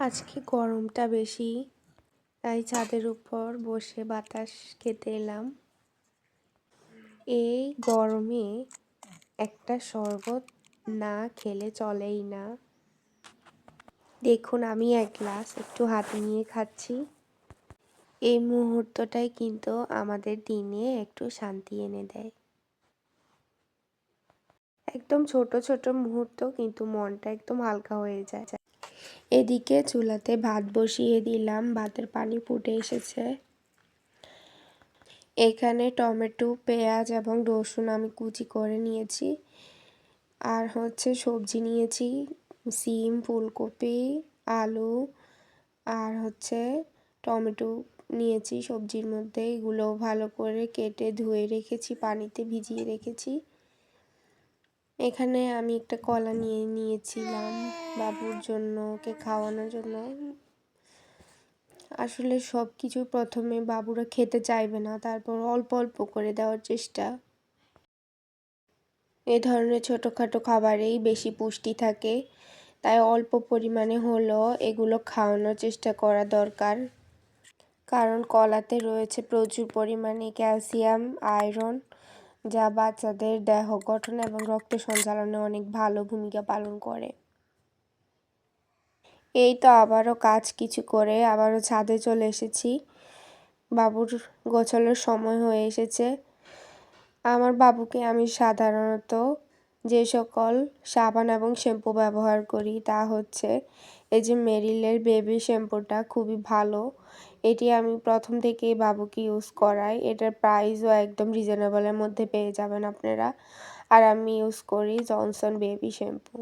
আজকে গরমটা বেশি, তাই ছাদের উপর বসে বাতাস খেতে এলাম। এই গরমে একটা শরবত না খেলে চলেই না। দেখুন আমি এক গ্লাস একটু হাতে নিয়ে খাচ্ছি। এই মুহূর্তটাই কিন্তু আমাদের দিনে একটু শান্তি এনে দেয়। একদম ছোট ছোট মুহূর্ত কিন্তু মনটা একদম হালকা হয়ে যায়। এদিকে চুলাতে ভাত বসিয়ে দিলাম, ভাতের পানি ফুটে এসেছে। এখানে টমেটো, পেঁয়াজ এবং রসুন আমি কুচি করে নিয়েছি। আর সবজি নিয়েছি, সিম, ফুলকপি, আলু আর টমেটো নিয়েছি সবজির মধ্যে। এগুলো ভালো করে কেটে ধুয়ে রেখেছি, পানিতে ভিজিয়ে রেখেছি। এখানে আমি একটা কলা নিয়েছিলাম বাবুর জন্য, ওকে খাওয়ানোর জন্য। আসলে সব কিছু প্রথমে বাবুরা খেতে চাইবে না, তারপর অল্প অল্প করে দেওয়ার চেষ্টা। এ ধরনের ছোটোখাটো খাবারেই বেশি পুষ্টি থাকে, তাই অল্প পরিমাণে হলেও এগুলো খাওয়ানোর চেষ্টা করা দরকার। কারণ কলাতে রয়েছে প্রচুর পরিমাণে ক্যালসিয়াম, আয়রন, যা বাচ্চাদের দেহ গঠন এবং রক্ত সঞ্চালনে অনেক ভালো ভূমিকা পালন করে। এই তো আবারও কাজ কিছু করে আবারও ছাদে চলে এসেছি। বাবুর গোসলের সময় হয়ে এসেছে। আমার বাবুকে আমি সাধারণত যে সকল সাবান এবং শ্যাম্পু ব্যবহার করি তা এই যে মেরিলের বেবি শ্যাম্পুটা খুবই ভালো। এটি আমি প্রথম থেকেই বাবুকে ইউজ করাই। এটার প্রাইসও একদম রিজনেবলের মধ্যে পেয়ে যাবেন আপনারা। আর আমি ইউজ করি জনসন বেবি শ্যাম্পু।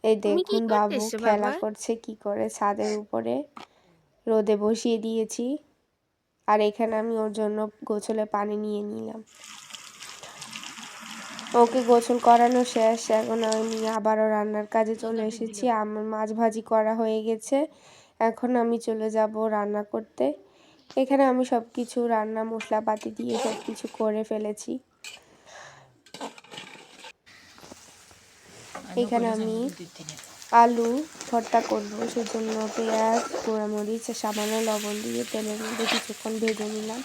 এই দেখুন বাবু খেলা করছে কি করে ছাদের উপরে, রোদে বসিয়ে দিয়েছি। আর এখানে আমি ওর জন্য গোসলে পানি নিয়ে নিলাম। ওকে গোসল করানো শেষ, এখন আমি আবারও রান্নার কাজে চলে এসেছি। আমার মাছ ভাজি করা হয়ে গেছে, এখন আমি চলে যাব রান্না করতে। এখানে আমি সব কিছু রান্না মশলাপাতি দিয়ে সব কিছু করে ফেলেছি। এখানে আমি আলু ভর্তা করবো, সেজন্য পেঁয়াজ, পোড়ামরিচ, সামান্য লবণ দিয়ে তেলের মধ্যে কিছুক্ষণ ভেজে নিলাম।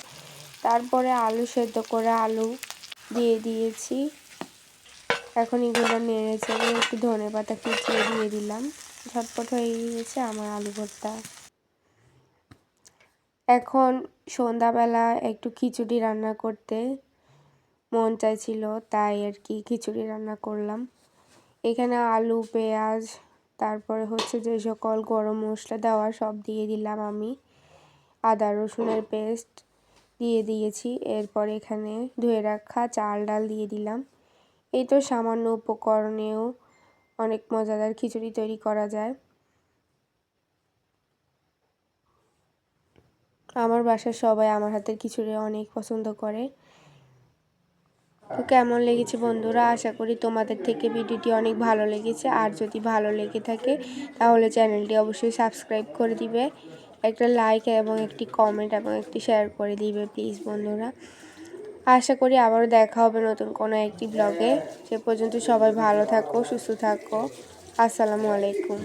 তারপরে আলু সেদ্ধ করে আলু দিয়ে দিয়েছি। এখন এগুলো নেড়ে চেড়ে একটু ধনেপাতা কুচিয়ে দিয়ে দিলাম। ঝটপট হয়ে গেছে আমার আলু ভর্তা। এখন সন্ধ্যাবেলা একটু খিচুড়ি রান্না করতে মন চাইছিল, তাই আর কি খিচুড়ি রান্না করলাম। এখানে আলু, পেঁয়াজ, তারপরে যে সকল গরম মশলা দেওয়া সব দিয়ে দিলাম আমি। আদা রসুনের পেস্ট দিয়ে দিয়েছি। এরপর এখানে ধুয়ে রাখা চাল ডাল দিয়ে দিলাম। এই তো সামান্য উপকরণেও অনেক মজাদার খিচুড়ি তৈরি করা যায়। আমার বাসার সবাই আমার হাতের খিচুড়ি অনেক পছন্দ করে। তো কেমন লেগেছে বন্ধুরা, আশা করি তোমাদের থেকে ভিডিওটি অনেক ভালো লেগেছে। আর যদি ভালো লেগে থাকে তাহলে চ্যানেলটি অবশ্যই সাবস্ক্রাইব করে দিবে, একটা লাইক এবং একটি কমেন্ট এবং একটি শেয়ার করে দিবে প্লিজ বন্ধুরা। আশা করি আবারও দেখা হবে নতুন কোনো একটি ব্লগে। সে পর্যন্ত সবাই ভালো থাকো, সুস্থ থাকো। আসসালামু আলাইকুম।